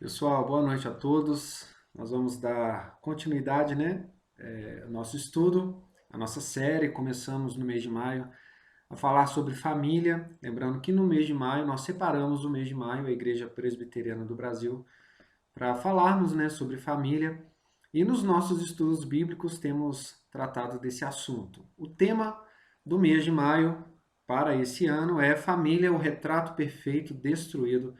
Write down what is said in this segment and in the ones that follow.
Pessoal, boa noite a todos. Nós vamos dar continuidade, ao nosso estudo, a nossa série. Começamos no mês de maio a falar sobre família. Lembrando que no mês de maio nós separamos o mês de maio, a Igreja Presbiteriana do Brasil, para falarmos, sobre família. E nos nossos estudos bíblicos temos tratado desse assunto. O tema do mês de maio para esse ano é Família, o retrato perfeito destruído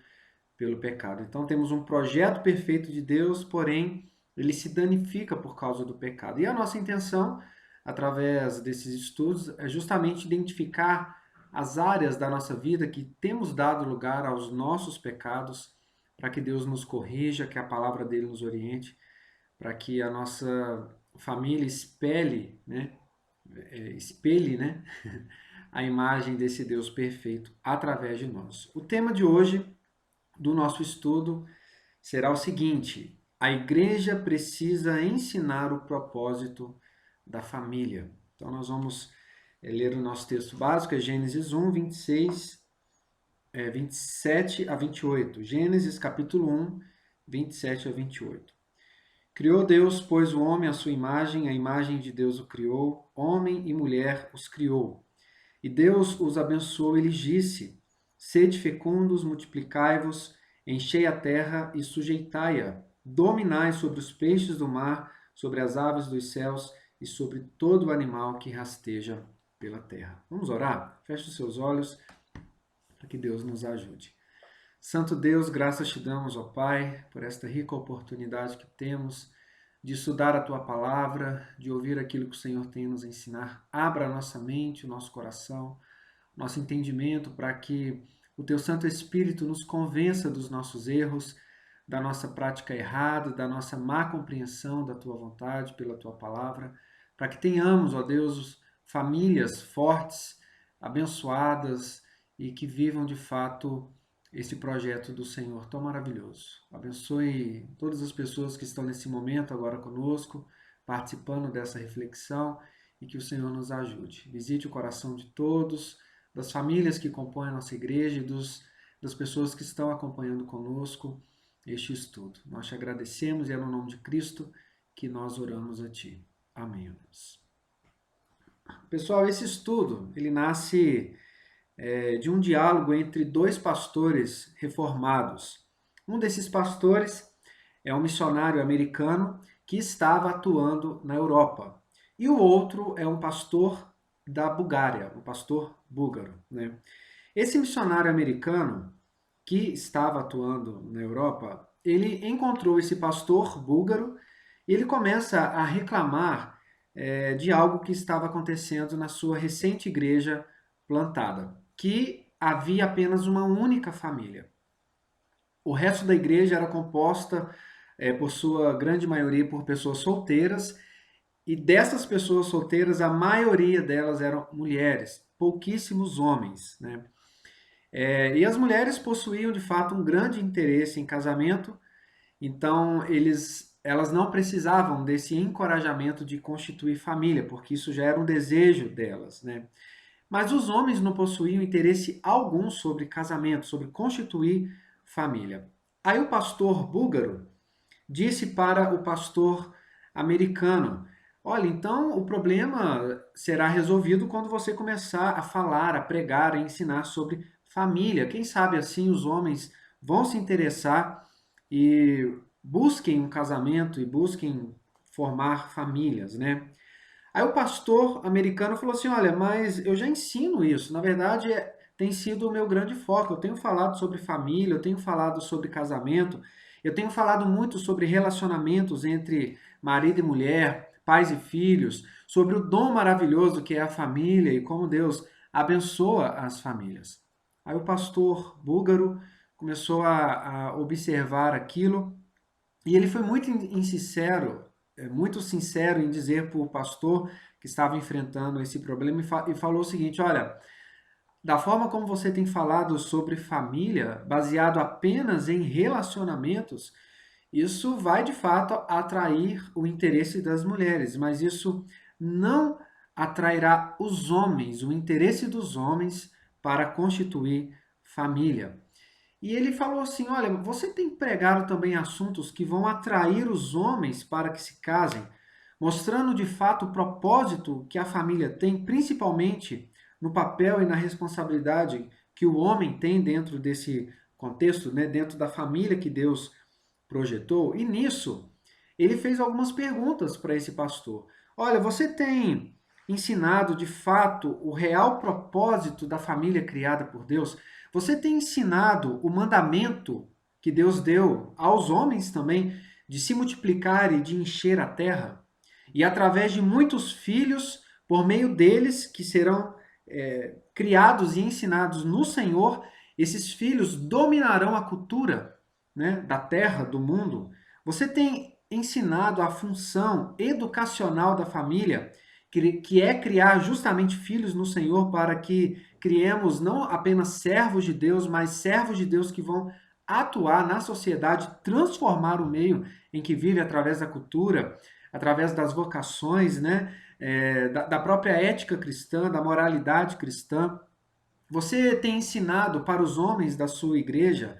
pelo pecado. Então temos um projeto perfeito de Deus, porém ele se danifica por causa do pecado. E a nossa intenção, através desses estudos, é justamente identificar as áreas da nossa vida que temos dado lugar aos nossos pecados, para que Deus nos corrija, que a palavra dele nos oriente, para que a nossa família espelhe, a imagem desse Deus perfeito através de nós. O tema de hoje do nosso estudo será o seguinte: a igreja precisa ensinar o propósito da família. Então, nós vamos ler o nosso texto básico, é Gênesis 1, 26, 27 a 28. Gênesis capítulo 1, 27 a 28. Criou Deus, pois, o homem à sua imagem, a imagem de Deus o criou, homem e mulher os criou. E Deus os abençoou e lhes disse: Sede fecundos, multiplicai-vos, enchei a terra e sujeitai-a. Dominai sobre os peixes do mar, sobre as aves dos céus e sobre todo o animal que rasteja pela terra. Vamos orar? Feche os seus olhos para que Deus nos ajude. Santo Deus, graças te damos, ó Pai, por esta rica oportunidade que temos de estudar a tua palavra, de ouvir aquilo que o Senhor tem a nos ensinar. Abra a nossa mente, o nosso coração, nosso entendimento, para que o teu Santo Espírito nos convença dos nossos erros, da nossa prática errada, da nossa má compreensão da tua vontade pela tua palavra, para que tenhamos, ó Deus, famílias fortes, abençoadas e que vivam de fato esse projeto do Senhor tão maravilhoso. Abençoe todas as pessoas que estão nesse momento agora conosco, participando dessa reflexão, e que o Senhor nos ajude. Visite o coração de todos, das famílias que compõem a nossa igreja e das pessoas que estão acompanhando conosco este estudo. Nós te agradecemos e é no nome de Cristo que nós oramos a Ti. Amém. Pessoal, esse estudo, ele nasce de um diálogo entre dois pastores reformados. Um desses pastores é um missionário americano que estava atuando na Europa. E o outro é um pastor da Bulgária, um pastor búlgaro. Esse missionário americano que estava atuando na Europa, ele encontrou esse pastor búlgaro e ele começa a reclamar de algo que estava acontecendo na sua recente igreja plantada, que havia apenas uma única família. O resto da igreja era composta, por sua grande maioria, por pessoas solteiras, e dessas pessoas solteiras, a maioria delas eram mulheres, pouquíssimos homens. E as mulheres possuíam, de fato, um grande interesse em casamento, então elas não precisavam desse encorajamento de constituir família, porque isso já era um desejo delas. Mas os homens não possuíam interesse algum sobre casamento, sobre constituir família. Aí o pastor búlgaro disse para o pastor americano: Olha, então o problema será resolvido quando você começar a falar, a pregar, a ensinar sobre família. Quem sabe assim os homens vão se interessar e busquem um casamento e busquem formar famílias, Aí o pastor americano falou assim: Olha, mas eu já ensino isso. Na verdade, tem sido o meu grande foco. Eu tenho falado sobre família, eu tenho falado sobre casamento, eu tenho falado muito sobre relacionamentos entre marido e mulher, pais e filhos, sobre o dom maravilhoso que é a família e como Deus abençoa as famílias. Aí o pastor búlgaro começou a observar aquilo e ele foi muito sincero em dizer para o pastor que estava enfrentando esse problema e falou o seguinte: Olha, da forma como você tem falado sobre família, baseado apenas em relacionamentos, isso vai de fato atrair o interesse das mulheres, mas isso não atrairá os homens, o interesse dos homens para constituir família. E ele falou assim: olha, você tem pregado também assuntos que vão atrair os homens para que se casem, mostrando de fato o propósito que a família tem, principalmente no papel e na responsabilidade que o homem tem dentro desse contexto, né, dentro da família que Deus projetou. E nisso, ele fez algumas perguntas para esse pastor. Olha, você tem ensinado de fato o real propósito da família criada por Deus? Você tem ensinado o mandamento que Deus deu aos homens também de se multiplicar e de encher a terra? E através de muitos filhos, por meio deles, que serão criados e ensinados no Senhor, esses filhos dominarão a cultura, né, da terra, do mundo. Você tem ensinado a função educacional da família, que é criar justamente filhos no Senhor para que criemos não apenas servos de Deus, mas servos de Deus que vão atuar na sociedade, transformar o meio em que vive através da cultura, através das vocações, né? Da própria ética cristã, da moralidade cristã. Você tem ensinado para os homens da sua igreja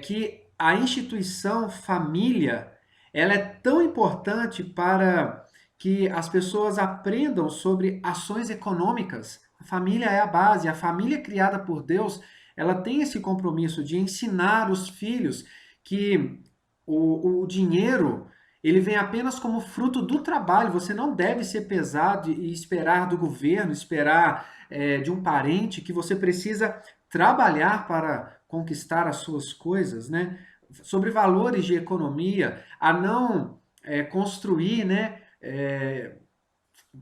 que a instituição família ela é tão importante para que as pessoas aprendam sobre ações econômicas. A família é a base, a família criada por Deus, ela tem esse compromisso de ensinar os filhos que o dinheiro ele vem apenas como fruto do trabalho. Você não deve ser pesado e esperar do governo, esperar de um parente, que você precisa trabalhar para conquistar as suas coisas, né? Sobre valores de economia, a não construir, né,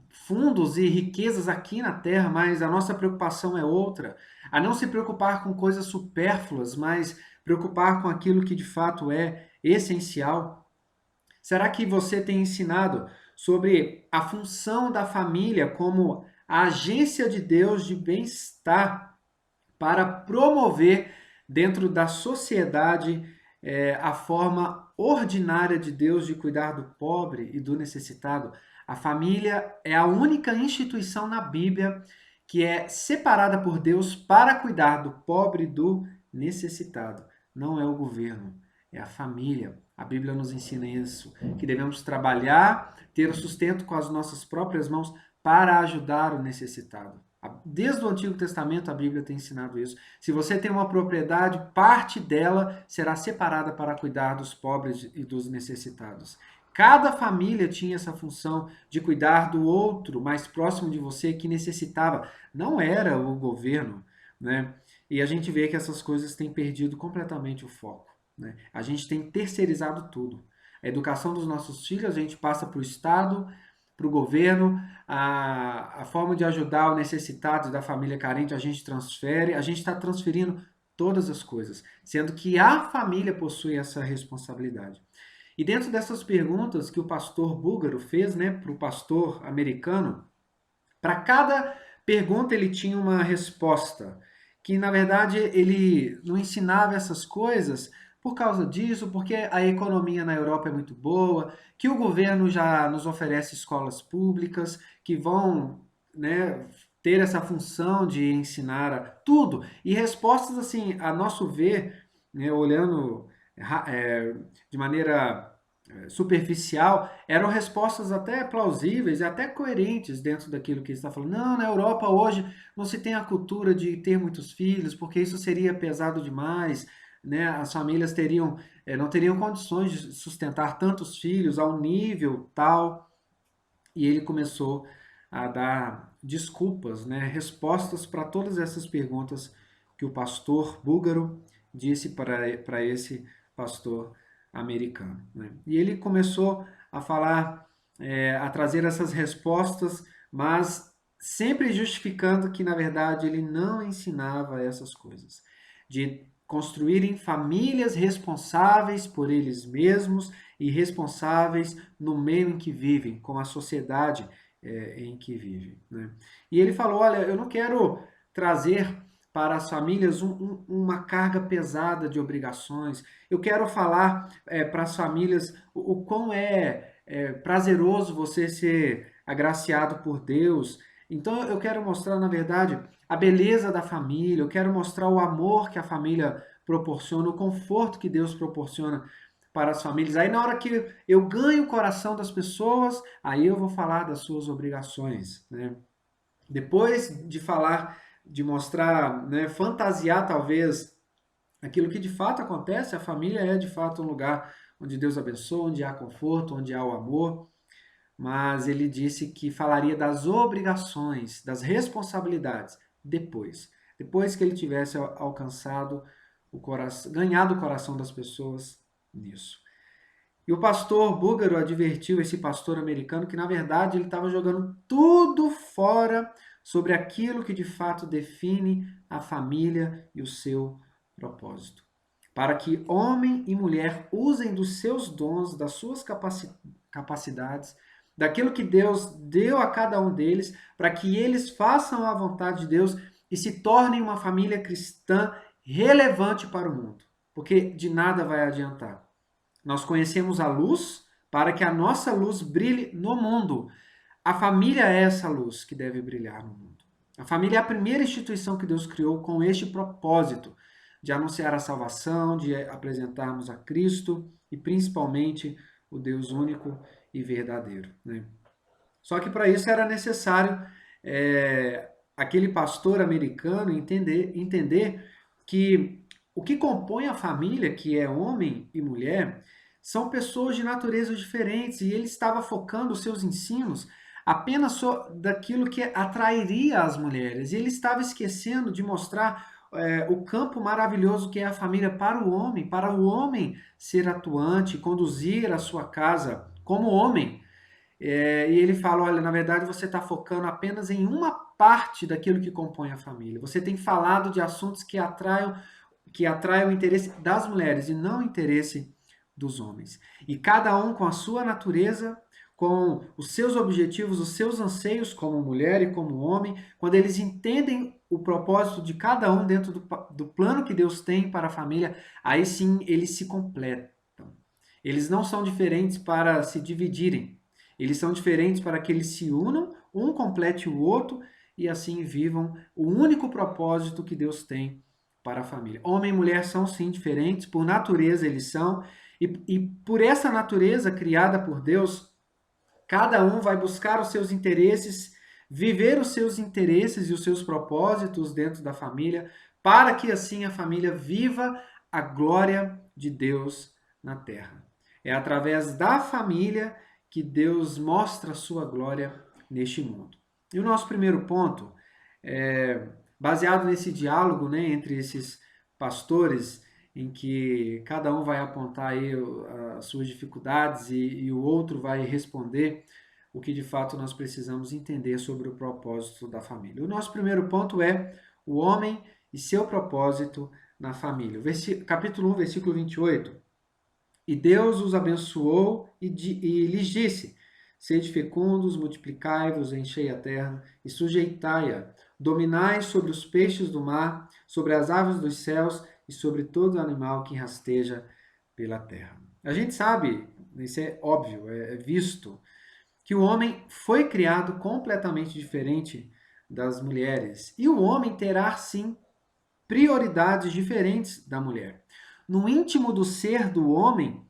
fundos e riquezas aqui na Terra, mas a nossa preocupação é outra. A não se preocupar com coisas supérfluas, mas preocupar com aquilo que de fato é essencial. Será que você tem ensinado sobre a função da família como a agência de Deus de bem-estar para promover dentro da sociedade a forma ordinária de Deus de cuidar do pobre e do necessitado? A família é a única instituição na Bíblia que é separada por Deus para cuidar do pobre e do necessitado. Não é o governo, é a família. A Bíblia nos ensina isso, que devemos trabalhar, ter o sustento com as nossas próprias mãos para ajudar o necessitado. Desde o Antigo Testamento a Bíblia tem ensinado isso. Se você tem uma propriedade, parte dela será separada para cuidar dos pobres e dos necessitados. Cada família tinha essa função de cuidar do outro mais próximo de você que necessitava. Não era o governo, né? E a gente vê que essas coisas têm perdido completamente o foco, né? A gente tem terceirizado tudo. A educação dos nossos filhos a gente passa para o Estado, para o governo, a forma de ajudar o necessitado da família carente a gente transfere, a gente está transferindo todas as coisas, sendo que a família possui essa responsabilidade. E dentro dessas perguntas que o pastor búlgaro fez, né, para o pastor americano, para cada pergunta ele tinha uma resposta, que na verdade ele não ensinava essas coisas por causa disso, porque a economia na Europa é muito boa, que o governo já nos oferece escolas públicas que vão, né, ter essa função de ensinar tudo. E respostas assim, a nosso ver, né, olhando de maneira superficial, eram respostas até plausíveis e até coerentes dentro daquilo que ele está falando. Não, na Europa hoje não se tem a cultura de ter muitos filhos, porque isso seria pesado demais, né? As famílias não teriam condições de sustentar tantos filhos ao nível tal. E ele começou a dar desculpas, né? Respostas para todas essas perguntas que o pastor búlgaro disse para esse pastor americano, né? E ele começou a falar, a trazer essas respostas, mas sempre justificando que, na verdade, ele não ensinava essas coisas. De construírem famílias responsáveis por eles mesmos e responsáveis no meio em que vivem, com a sociedade em que vivem, né? E ele falou, olha, eu não quero trazer para as famílias uma carga pesada de obrigações. Eu quero falar para as famílias o quão prazeroso você ser agraciado por Deus. Então eu quero mostrar, na verdade, a beleza da família, eu quero mostrar o amor que a família proporciona, o conforto que Deus proporciona para as famílias. Aí na hora que eu ganho o coração das pessoas, aí eu vou falar das suas obrigações, né? Depois de falar, de mostrar, né, fantasiar talvez aquilo que de fato acontece, a família é de fato um lugar onde Deus abençoa, onde há conforto, onde há o amor, mas ele disse que falaria das obrigações, das responsabilidades depois que ele tivesse alcançado o coração, ganhado o coração das pessoas nisso. E o pastor Búlgaro advertiu esse pastor americano que, na verdade, ele estava jogando tudo fora sobre aquilo que de fato define a família e o seu propósito. Para que homem e mulher usem dos seus dons, das suas capacidades, daquilo que Deus deu a cada um deles, para que eles façam a vontade de Deus e se tornem uma família cristã relevante para o mundo. Porque de nada vai adiantar. Nós conhecemos a luz para que a nossa luz brilhe no mundo. A família é essa luz que deve brilhar no mundo. A família é a primeira instituição que Deus criou com este propósito de anunciar a salvação, de apresentarmos a Cristo e principalmente o Deus único e verdadeiro, né? Só que para isso era necessário aquele pastor americano entender que o que compõe a família, que é homem e mulher, são pessoas de naturezas diferentes e ele estava focando os seus ensinos apenas só daquilo que atrairia as mulheres. E ele estava esquecendo de mostrar o campo maravilhoso que é a família para o homem ser atuante, conduzir a sua casa como homem. E ele fala, olha, na verdade você está focando apenas em uma parte daquilo que compõe a família. Você tem falado de assuntos que atraiam o interesse das mulheres e não o interesse dos homens. E cada um com a sua natureza, com os seus objetivos, os seus anseios como mulher e como homem, quando eles entendem o propósito de cada um dentro do plano que Deus tem para a família, aí sim eles se completam. Eles não são diferentes para se dividirem. Eles são diferentes para que eles se unam, um complete o outro e assim vivam o único propósito que Deus tem para a família. Homem e mulher são sim diferentes, por natureza eles são, e por essa natureza criada por Deus, cada um vai buscar os seus interesses, viver os seus interesses e os seus propósitos dentro da família, para que assim a família viva a glória de Deus na terra. É através da família que Deus mostra a sua glória neste mundo. E o nosso primeiro ponto é baseado nesse diálogo, né, entre esses pastores, em que cada um vai apontar aí as suas dificuldades e o outro vai responder o que de fato nós precisamos entender sobre o propósito da família. O nosso primeiro ponto é o homem e seu propósito na família. Capítulo 1, versículo 28. E Deus os abençoou e lhes disse: sede fecundos, multiplicai-vos, enchei a terra e sujeitai-a, dominai sobre os peixes do mar, sobre as aves dos céus e sobre todo animal que rasteja pela terra. A gente sabe, isso é óbvio, é visto, que o homem foi criado completamente diferente das mulheres. E o homem terá, sim, prioridades diferentes da mulher. No íntimo do ser do homem,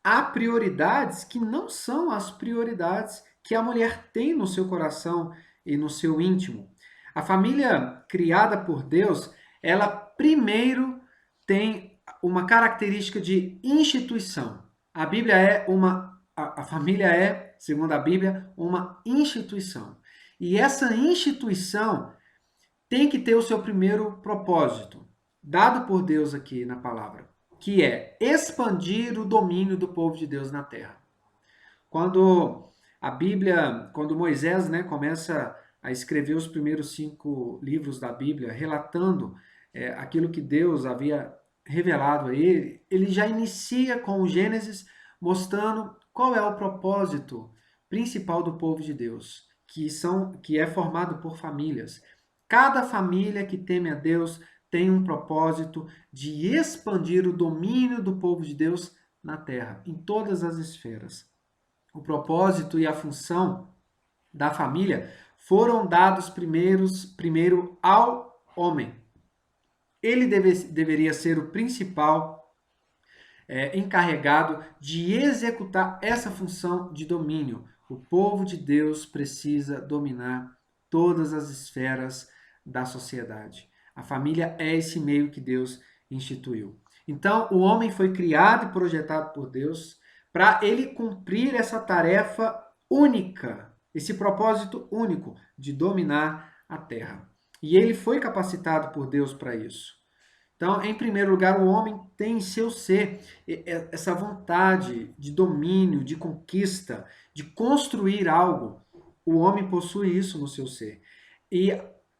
há prioridades que não são as prioridades que a mulher tem no seu coração e no seu íntimo. A família criada por Deus, ela primeiro tem uma característica de instituição. A Bíblia a família é, segundo a Bíblia, uma instituição. E essa instituição tem que ter o seu primeiro propósito, dado por Deus aqui na palavra, que é expandir o domínio do povo de Deus na terra. Quando quando Moisés, né, começa a escrever os primeiros 5 livros da Bíblia, relatando aquilo que Deus havia revelado a ele já inicia com o Gênesis, mostrando qual é o propósito principal do povo de Deus, que é formado por famílias. Cada família que teme a Deus tem um propósito de expandir o domínio do povo de Deus na terra, em todas as esferas. O propósito e a função da família foram dados primeiro ao homem. Ele deveria ser o principal encarregado de executar essa função de domínio. O povo de Deus precisa dominar todas as esferas da sociedade. A família é esse meio que Deus instituiu. Então, o homem foi criado e projetado por Deus para ele cumprir essa tarefa única, esse propósito único de dominar a terra. E ele foi capacitado por Deus para isso. Então, em primeiro lugar, o homem tem em seu ser essa vontade de domínio, de conquista, de construir algo. O homem possui isso no seu ser. E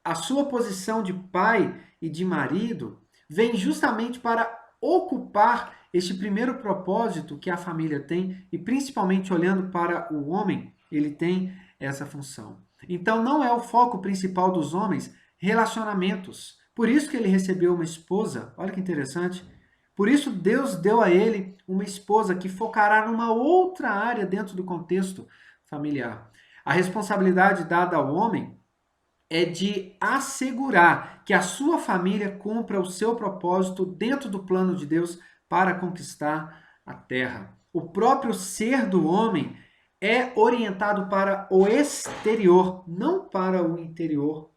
a sua posição de pai e de marido vem justamente para ocupar este primeiro propósito que a família tem, e principalmente olhando para o homem, ele tem essa função. Então, não é o foco principal dos homens relacionamentos. Por isso que ele recebeu uma esposa, olha que interessante. Por isso Deus deu a ele uma esposa que focará numa outra área dentro do contexto familiar. A responsabilidade dada ao homem é de assegurar que a sua família cumpra o seu propósito dentro do plano de Deus para conquistar a terra. O próprio ser do homem é orientado para o exterior, não para o interior.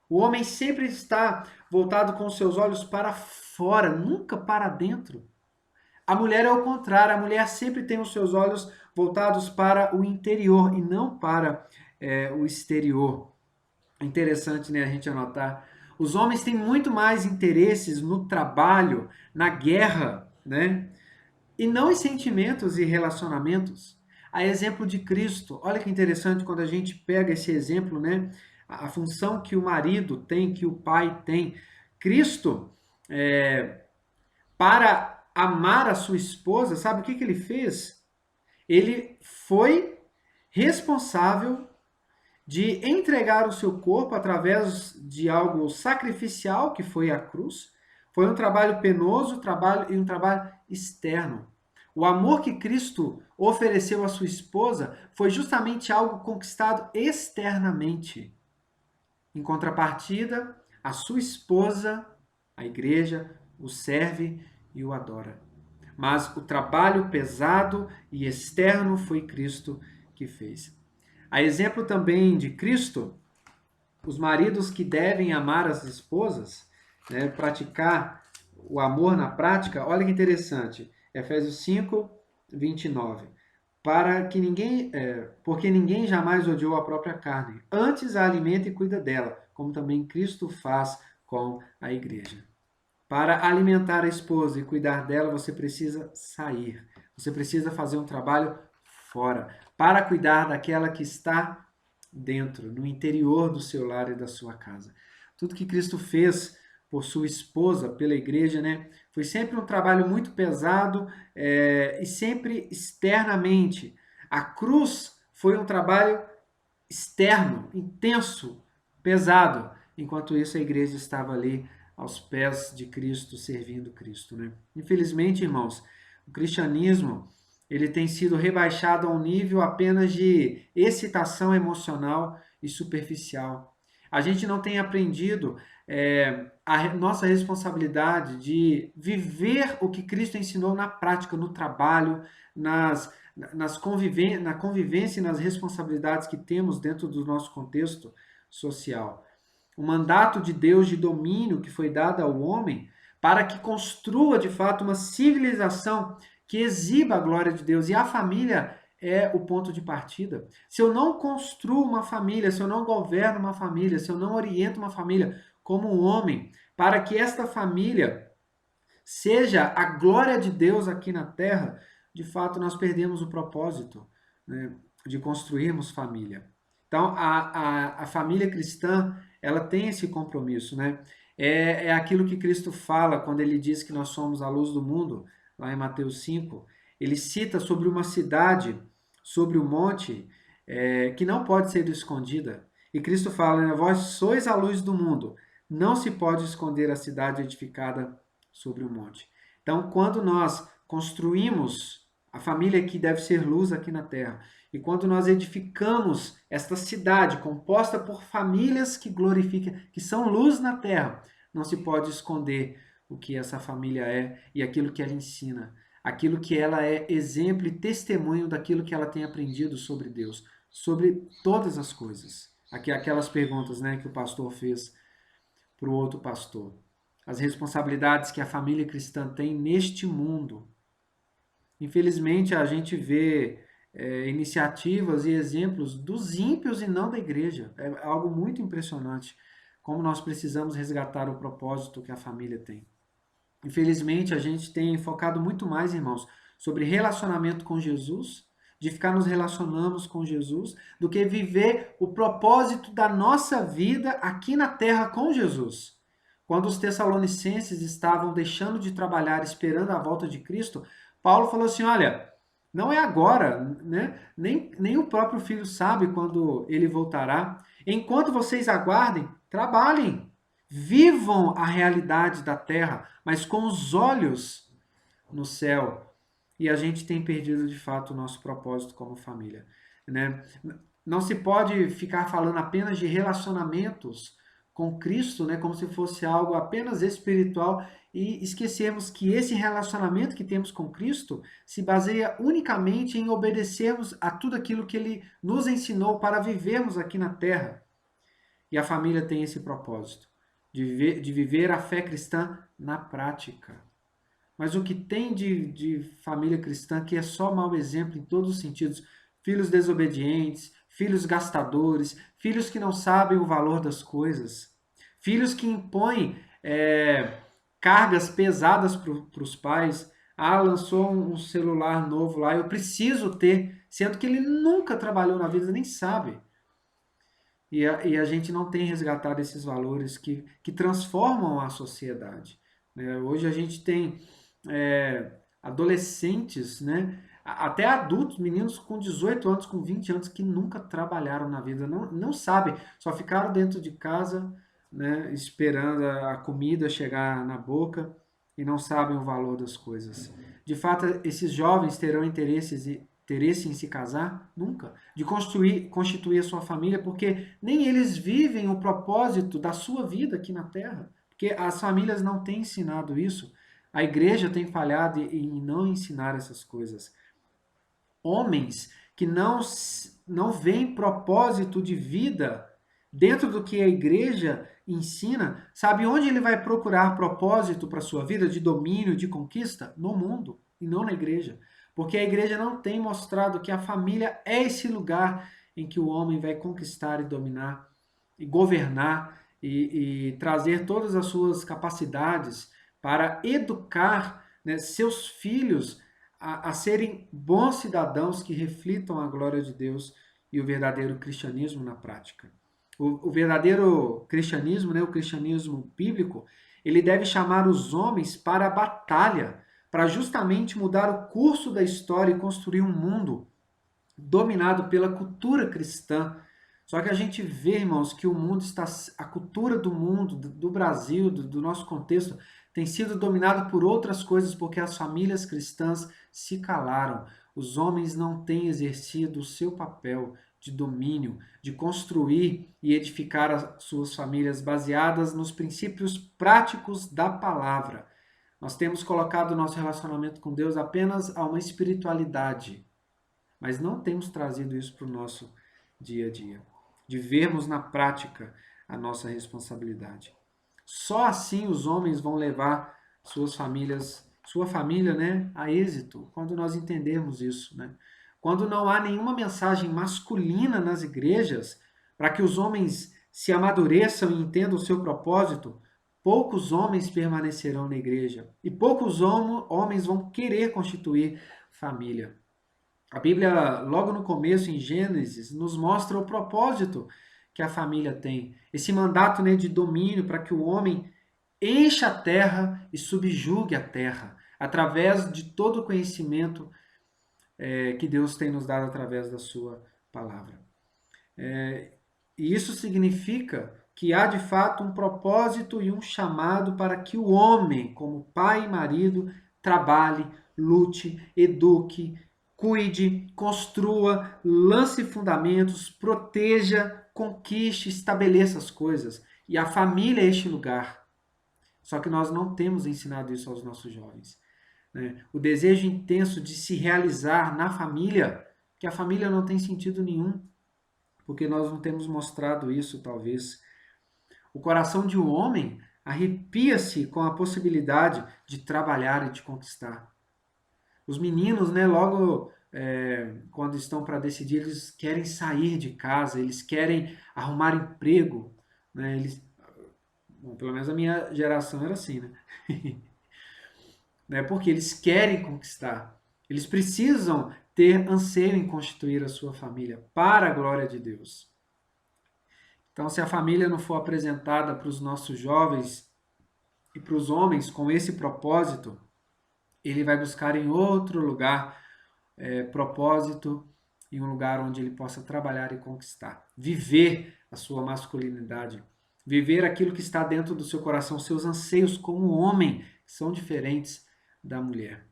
O homem sempre está voltado com seus olhos para fora, nunca para dentro. A mulher é o contrário, a mulher sempre tem os seus olhos voltados para o interior e não para o exterior. Interessante, né, a gente anotar. Os homens têm muito mais interesses no trabalho, na guerra, né? E não em sentimentos e relacionamentos. A exemplo de Cristo. Olha que interessante quando a gente pega esse exemplo, né? A função que o marido tem, que o pai tem. Cristo, para amar a sua esposa, sabe o que ele fez? Ele foi responsável de entregar o seu corpo através de algo sacrificial, que foi a cruz. Foi um trabalho penoso, um trabalho externo. O amor que Cristo ofereceu à sua esposa foi justamente algo conquistado externamente. Em contrapartida, a sua esposa, a igreja, o serve e o adora. Mas o trabalho pesado e externo foi Cristo que fez. A exemplo também de Cristo, os maridos que devem amar as esposas, né, praticar o amor na prática, olha que interessante, Efésios 5, 29. Porque ninguém jamais odiou a própria carne, antes a alimenta e cuida dela, como também Cristo faz com a igreja. Para alimentar a esposa e cuidar dela, você precisa sair, você precisa fazer um trabalho fora, para cuidar daquela que está dentro, no interior do seu lar e da sua casa. Tudo que Cristo fez por sua esposa, pela igreja, né, foi sempre um trabalho muito pesado e sempre externamente. A cruz foi um trabalho externo, intenso, pesado. Enquanto isso, a igreja estava ali aos pés de Cristo, servindo Cristo, né? Infelizmente, irmãos, o cristianismo ele tem sido rebaixado a um nível apenas de excitação emocional e superficial. A gente não tem aprendido a nossa responsabilidade de viver o que Cristo ensinou na prática, no trabalho, na convivência e nas responsabilidades que temos dentro do nosso contexto social. O mandato de Deus de domínio que foi dado ao homem para que construa de fato uma civilização que exiba a glória de Deus. E a família é o ponto de partida. Se eu não construo uma família, se eu não governo uma família, se eu não oriento uma família como um homem, para que esta família seja a glória de Deus aqui na terra, de fato nós perdemos o propósito, né, de construirmos família. Então, a família cristã, ela tem esse compromisso, né? É aquilo que Cristo fala quando ele diz que nós somos a luz do mundo, lá em Mateus 5. Ele cita sobre uma cidade, sobre o monte, que não pode ser escondida. E Cristo fala, né, vós sois a luz do mundo, não se pode esconder a cidade edificada sobre o monte. Então, quando nós construímos A família que deve ser luz aqui na terra. E quando nós edificamos esta cidade composta por famílias que glorificam, que são luz na terra, não se pode esconder o que essa família é e aquilo que ela ensina, aquilo que ela é exemplo e testemunho daquilo que ela tem aprendido sobre Deus, sobre todas as coisas. Aqui aquelas perguntas, né, que o pastor fez para o outro pastor. As responsabilidades que a família cristã tem neste mundo. Infelizmente, a gente vê iniciativas e exemplos dos ímpios e não da igreja. É algo muito impressionante como nós precisamos resgatar o propósito que a família tem. Infelizmente, a gente tem focado muito mais, irmãos, sobre relacionamento com Jesus, de ficar nos relacionando com Jesus, do que viver o propósito da nossa vida aqui na terra com Jesus. Quando os tessalonicenses estavam deixando de trabalhar, esperando a volta de Cristo, Paulo falou assim: olha, não é agora, né? Nem o próprio filho sabe quando ele voltará. Enquanto vocês aguardem, trabalhem, vivam a realidade da terra, mas com os olhos no céu. E a gente tem perdido de fato o nosso propósito como família, né? Não se pode ficar falando apenas de relacionamentos com Cristo, né, como se fosse algo apenas espiritual e esquecermos que esse relacionamento que temos com Cristo se baseia unicamente em obedecermos a tudo aquilo que ele nos ensinou para vivermos aqui na terra. E a família tem esse propósito, de viver a fé cristã na prática. Mas o que tem de família cristã que é só mau exemplo em todos os sentidos, filhos desobedientes, filhos gastadores, filhos que não sabem o valor das coisas, filhos que impõem cargas pesadas para os pais. Ah, lançou um celular novo lá, eu preciso ter, sendo que ele nunca trabalhou na vida, nem sabe. E a gente não tem resgatado esses valores que transformam a sociedade, né? Hoje a gente tem adolescentes, né? Até adultos, meninos com 18 anos, com 20 anos, que nunca trabalharam na vida, não sabem, só ficaram dentro de casa, né, esperando a comida chegar na boca e não sabem o valor das coisas. De fato, esses jovens terão interesse em se casar? Nunca. De constituir a sua família, porque nem eles vivem o propósito da sua vida aqui na Terra. Porque as famílias não têm ensinado isso. A igreja tem falhado em não ensinar essas coisas. Homens que não veem propósito de vida dentro do que a igreja ensina, sabe onde ele vai procurar propósito para a sua vida de domínio, de conquista? No mundo e não na igreja. Porque a igreja não tem mostrado que a família é esse lugar em que o homem vai conquistar e dominar e governar e trazer todas as suas capacidades para educar, né, seus filhos a serem bons cidadãos que reflitam a glória de Deus e o verdadeiro cristianismo na prática. O verdadeiro cristianismo, né, o cristianismo bíblico, ele deve chamar os homens para a batalha, para justamente mudar o curso da história e construir um mundo dominado pela cultura cristã. Só que a gente vê, irmãos, que o mundo está, a cultura do mundo, do Brasil, do nosso contexto, tem sido dominado por outras coisas porque as famílias cristãs se calaram. Os homens não têm exercido o seu papel de domínio, de construir e edificar as suas famílias baseadas nos princípios práticos da palavra. Nós temos colocado o nosso relacionamento com Deus apenas a uma espiritualidade, mas não temos trazido isso para o nosso dia a dia, de vermos na prática a nossa responsabilidade. Só assim os homens vão levar sua família, né, a êxito, quando nós entendermos isso, né? Quando não há nenhuma mensagem masculina nas igrejas para que os homens se amadureçam e entendam o seu propósito, poucos homens permanecerão na igreja e poucos homens vão querer constituir família. A Bíblia, logo no começo, em Gênesis, nos mostra o propósito que a família tem. Esse mandato, né, de domínio para que o homem encha a terra e subjugue a terra, através de todo o conhecimento que Deus tem nos dado através da sua palavra. E isso significa que há de fato um propósito e um chamado para que o homem, como pai e marido, trabalhe, lute, eduque, cuide, construa, lance fundamentos, proteja, conquiste, estabeleça as coisas. E a família é este lugar. Só que nós não temos ensinado isso aos nossos jovens, né? O desejo intenso de se realizar na família, que a família não tem sentido nenhum, porque nós não temos mostrado isso, talvez. O coração de um homem arrepia-se com a possibilidade de trabalhar e de conquistar. Os meninos, né, logo quando estão para decidir, eles querem sair de casa, eles querem arrumar emprego, né? Bom, pelo menos a minha geração era assim, né? Né? Porque eles querem conquistar. Eles precisam ter anseio em constituir a sua família para a glória de Deus. Então, se a família não for apresentada para os nossos jovens e para os homens com esse propósito, ele vai buscar em outro lugar propósito, em um lugar onde ele possa trabalhar e conquistar. Viver a sua masculinidade. Viver aquilo que está dentro do seu coração, seus anseios como homem, que são diferentes da mulher.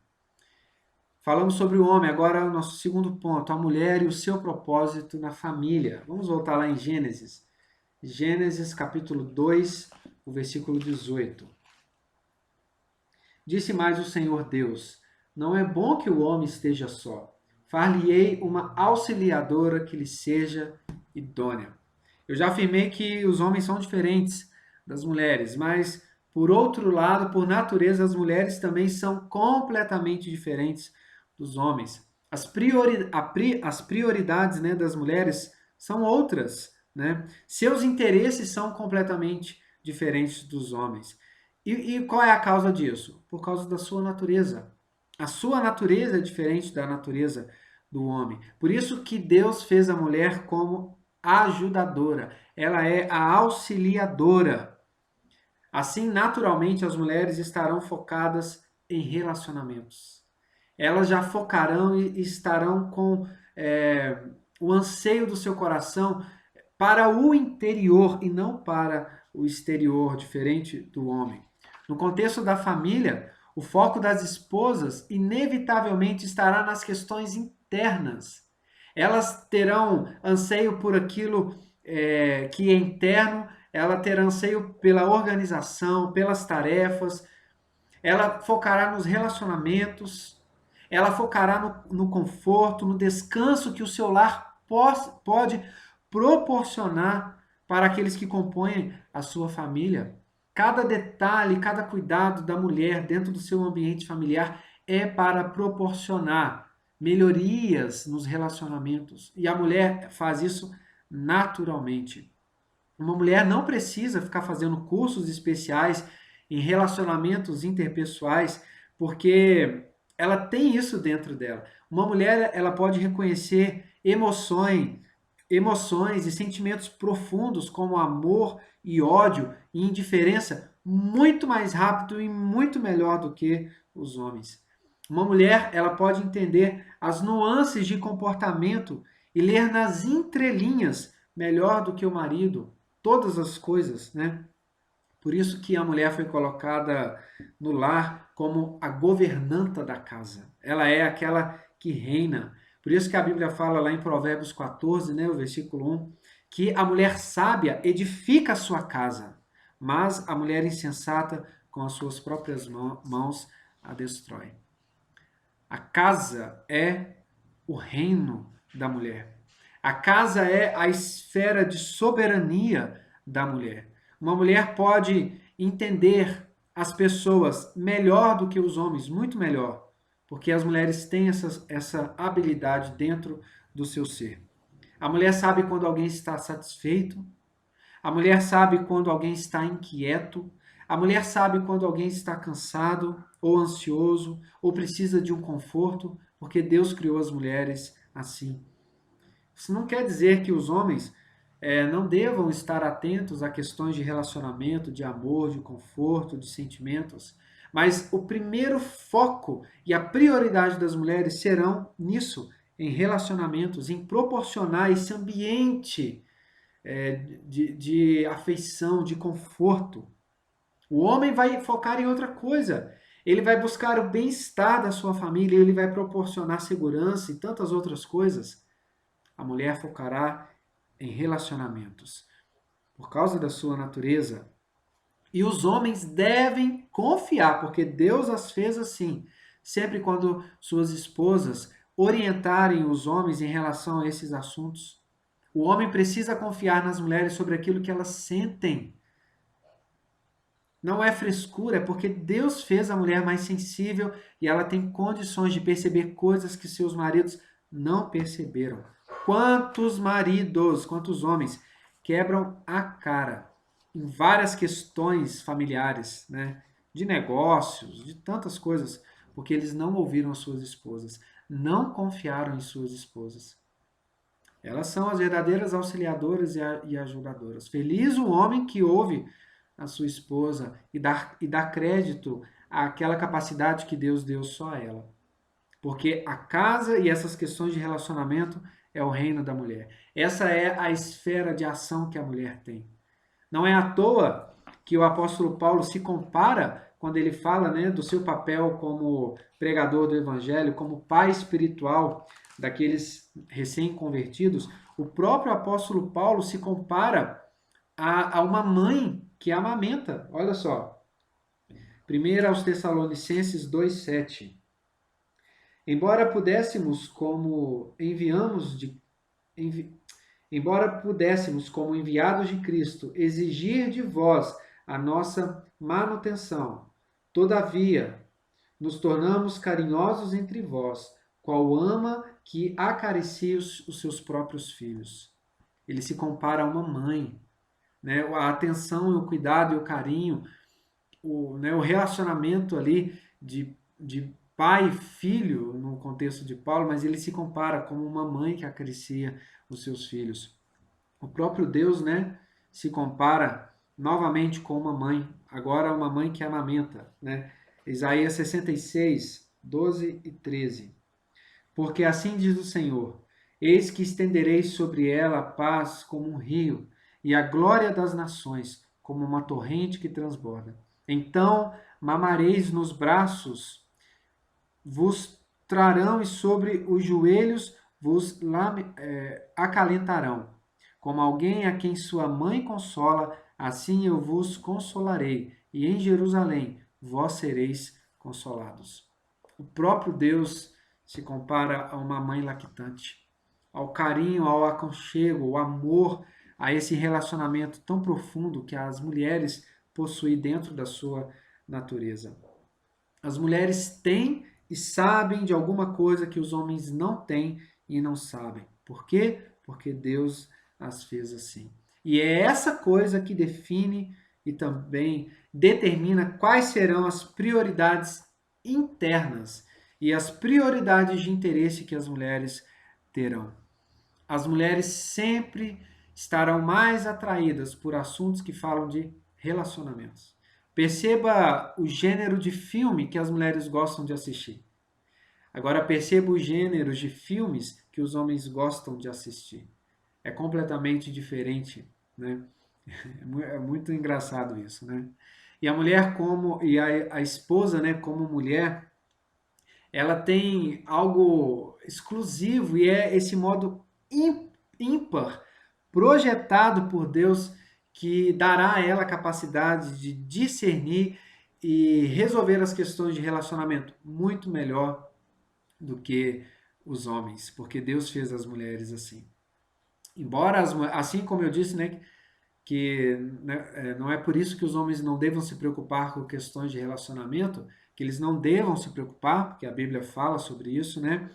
Falamos sobre o homem, agora o nosso segundo ponto, a mulher e o seu propósito na família. Vamos voltar lá em Gênesis. Gênesis capítulo 2, o versículo 18. Disse mais o Senhor Deus: não é bom que o homem esteja só. Far-lhe-ei uma auxiliadora que lhe seja idônea. Eu já afirmei que os homens são diferentes das mulheres, mas, por outro lado, por natureza, as mulheres também são completamente diferentes dos homens. As prioridades, né, das mulheres são outras, né? Seus interesses são completamente diferentes dos homens. E qual é a causa disso? Por causa da sua natureza. A sua natureza é diferente da natureza do homem. Por isso que Deus fez a mulher como ajudadora. Ela é a auxiliadora. Assim, naturalmente, as mulheres estarão focadas em relacionamentos. Elas já focarão e estarão com o anseio do seu coração para o interior e não para o exterior, diferente do homem. No contexto da família, o foco das esposas inevitavelmente estará nas questões internas. Elas terão anseio por aquilo que é interno, ela terá anseio pela organização, pelas tarefas, ela focará nos relacionamentos, ela focará no conforto, no descanso que o seu lar pode proporcionar para aqueles que compõem a sua família. Cada detalhe, cada cuidado da mulher dentro do seu ambiente familiar é para proporcionar melhorias nos relacionamentos. E a mulher faz isso naturalmente. Uma mulher não precisa ficar fazendo cursos especiais em relacionamentos interpessoais, porque ela tem isso dentro dela. Uma mulher, ela pode reconhecer emoções e sentimentos profundos como amor e ódio e indiferença muito mais rápido e muito melhor do que os homens. Uma mulher, ela pode entender as nuances de comportamento e ler nas entrelinhas melhor do que o marido todas as coisas, né? Por isso que a mulher foi colocada no lar como a governanta da casa. Ela é aquela que reina. Por isso que a Bíblia fala lá em Provérbios 14, né, o versículo 1, que a mulher sábia edifica a sua casa, mas a mulher insensata com as suas próprias mãos a destrói. A casa é o reino da mulher. A casa é a esfera de soberania da mulher. Uma mulher pode entender as pessoas melhor do que os homens, muito melhor, porque as mulheres têm essa habilidade dentro do seu ser. A mulher sabe quando alguém está satisfeito, a mulher sabe quando alguém está inquieto, a mulher sabe quando alguém está cansado ou ansioso ou precisa de um conforto, porque Deus criou as mulheres assim. Isso não quer dizer que os homens não devam estar atentos a questões de relacionamento, de amor, de conforto, de sentimentos, mas o primeiro foco e a prioridade das mulheres serão nisso, em relacionamentos, em proporcionar esse ambiente de afeição, de conforto. O homem vai focar em outra coisa. Ele vai buscar o bem-estar da sua família, ele vai proporcionar segurança e tantas outras coisas. A mulher focará em relacionamentos, por causa da sua natureza. E os homens devem confiar, porque Deus as fez assim. Sempre quando suas esposas orientarem os homens em relação a esses assuntos, o homem precisa confiar nas mulheres sobre aquilo que elas sentem. Não é frescura, é porque Deus fez a mulher mais sensível e ela tem condições de perceber coisas que seus maridos não perceberam. Quantos maridos, quantos homens quebram a cara em várias questões familiares, né? De negócios, de tantas coisas, porque eles não ouviram as suas esposas, não confiaram em suas esposas. Elas são as verdadeiras auxiliadoras e ajudadoras. Feliz o homem que ouve a sua esposa e dá crédito àquela capacidade que Deus deu só a ela. Porque a casa e essas questões de relacionamento é o reino da mulher. Essa é a esfera de ação que a mulher tem. Não é à toa que o apóstolo Paulo se compara quando ele fala, né, do seu papel como pregador do evangelho, como pai espiritual daqueles recém-convertidos. O próprio apóstolo Paulo se compara a uma mãe que amamenta. Olha só. 1 aos Tessalonicenses 2,7. Embora pudéssemos, como embora pudéssemos, como enviados de Cristo, exigir de vós a nossa manutenção, todavia nos tornamos carinhosos entre vós, qual ama que acaricia os seus próprios filhos. Ele se compara a uma mãe, né? A atenção, o cuidado e o carinho, o relacionamento ali de pai e filho, no contexto de Paulo, mas ele se compara como uma mãe que acaricia os seus filhos. O próprio Deus, né, se compara novamente com uma mãe, agora uma mãe que amamenta, né? Isaías 66, 12 e 13. Porque assim diz o Senhor: eis que estenderei sobre ela a paz como um rio, e a glória das nações como uma torrente que transborda. Então mamareis nos braços, vos trarão e sobre os joelhos vos acalentarão. Como alguém a quem sua mãe consola, assim eu vos consolarei, e em Jerusalém vós sereis consolados. O próprio Deus se compara a uma mãe lactante, ao carinho, ao aconchego, ao amor, a esse relacionamento tão profundo que as mulheres possuem dentro da sua natureza. As mulheres têm e sabem de alguma coisa que os homens não têm e não sabem. Por quê? Porque Deus as fez assim. E é essa coisa que define e também determina quais serão as prioridades internas e as prioridades de interesse que as mulheres terão. As mulheres sempre estarão mais atraídas por assuntos que falam de relacionamentos. Perceba o gênero de filme que as mulheres gostam de assistir. Agora perceba os gêneros de filmes que os homens gostam de assistir. É completamente diferente, né? É muito engraçado isso, né? E a mulher a esposa, né, como mulher, ela tem algo exclusivo e é esse modo ímpar projetado por Deus que dará a ela a capacidade de discernir e resolver as questões de relacionamento muito melhor do que os homens, porque Deus fez as mulheres assim. Embora, assim como eu disse, né, que né, não é por isso que os homens não devam se preocupar com questões de relacionamento, que eles não devam se preocupar, porque a Bíblia fala sobre isso, né?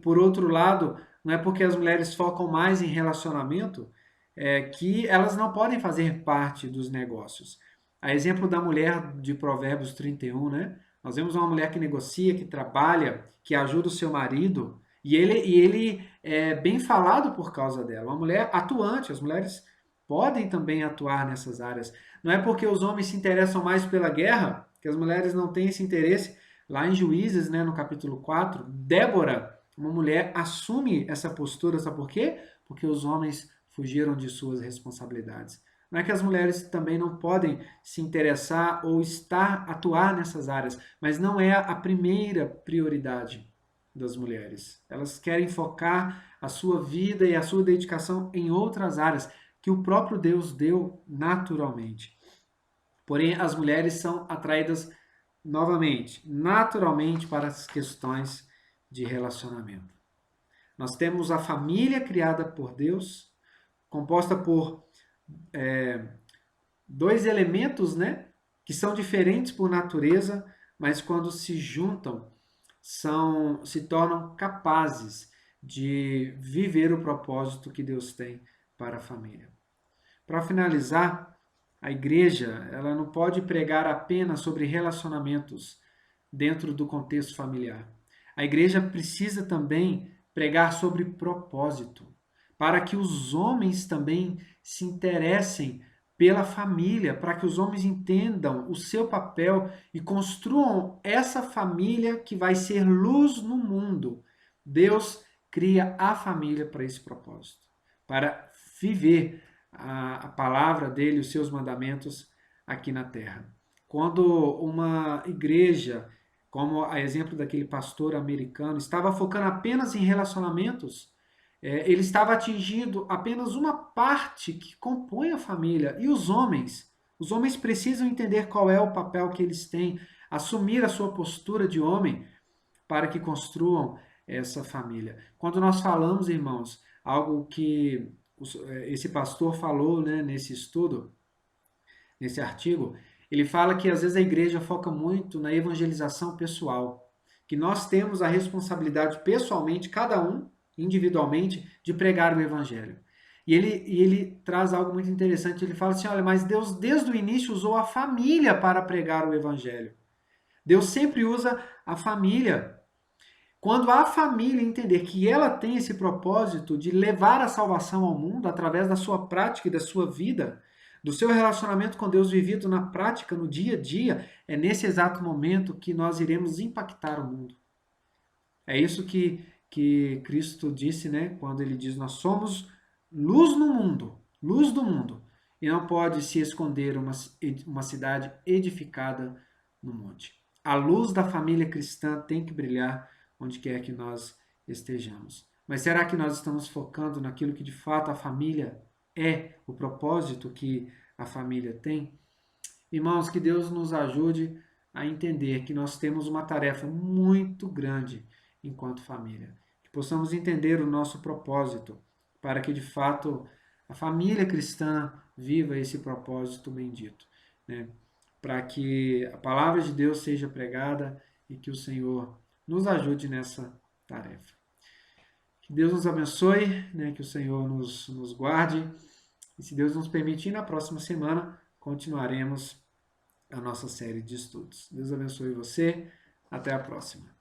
Por outro lado, não é porque as mulheres focam mais em relacionamento que elas não podem fazer parte dos negócios. A exemplo da mulher de Provérbios 31, né? Nós vemos uma mulher que negocia, que trabalha, que ajuda o seu marido, e ele é bem falado por causa dela. Uma mulher atuante, as mulheres podem também atuar nessas áreas. Não é porque os homens se interessam mais pela guerra que as mulheres não têm esse interesse. Lá em Juízes, né, no capítulo 4, Débora, uma mulher, assume essa postura, sabe por quê? Porque os homens fugiram de suas responsabilidades. Não é que as mulheres também não podem se interessar ou atuar nessas áreas, mas não é a primeira prioridade das mulheres. Elas querem focar a sua vida e a sua dedicação em outras áreas que o próprio Deus deu naturalmente. Porém, as mulheres são atraídas novamente, naturalmente, para as questões de relacionamento. Nós temos a família criada por Deus, composta por dois elementos, né, que são diferentes por natureza, mas quando se juntam, se tornam capazes de viver o propósito que Deus tem para a família. Para finalizar, a igreja, ela não pode pregar apenas sobre relacionamentos dentro do contexto familiar. A igreja precisa também pregar sobre propósito, para que os homens também se interessem pela família, para que os homens entendam o seu papel e construam essa família que vai ser luz no mundo. Deus cria a família para esse propósito, para viver a palavra dele, os seus mandamentos aqui na terra. Quando uma igreja, como a exemplo daquele pastor americano, estava focando apenas em relacionamentos, ele estava atingindo apenas uma parte que compõe a família. E os homens? Os homens precisam entender qual é o papel que eles têm, assumir a sua postura de homem para que construam essa família. Quando nós falamos, irmãos, algo que esse pastor falou, né, nesse estudo, nesse artigo, ele fala que às vezes a igreja foca muito na evangelização pessoal, que nós temos a responsabilidade pessoalmente, cada um, individualmente, de pregar o evangelho. E ele traz algo muito interessante, ele fala assim, olha, mas Deus desde o início usou a família para pregar o evangelho. Deus sempre usa a família. Quando a família entender que ela tem esse propósito de levar a salvação ao mundo através da sua prática e da sua vida, do seu relacionamento com Deus vivido na prática, no dia a dia, é nesse exato momento que nós iremos impactar o mundo. É isso que Cristo disse, né? Quando ele diz: Nós somos luz no mundo, luz do mundo. E não pode se esconder uma cidade edificada no monte. A luz da família cristã tem que brilhar onde quer que nós estejamos. Mas será que nós estamos focando naquilo que de fato a família é, o propósito que a família tem? Irmãos, que Deus nos ajude a entender que nós temos uma tarefa muito grande enquanto família. Que possamos entender o nosso propósito, para que de fato a família cristã viva esse propósito bendito, né? Para que a palavra de Deus seja pregada e que o Senhor nos ajude nessa tarefa. Que Deus nos abençoe, né? Que o Senhor nos guarde. E se Deus nos permitir, na próxima semana continuaremos a nossa série de estudos. Deus abençoe você. Até a próxima.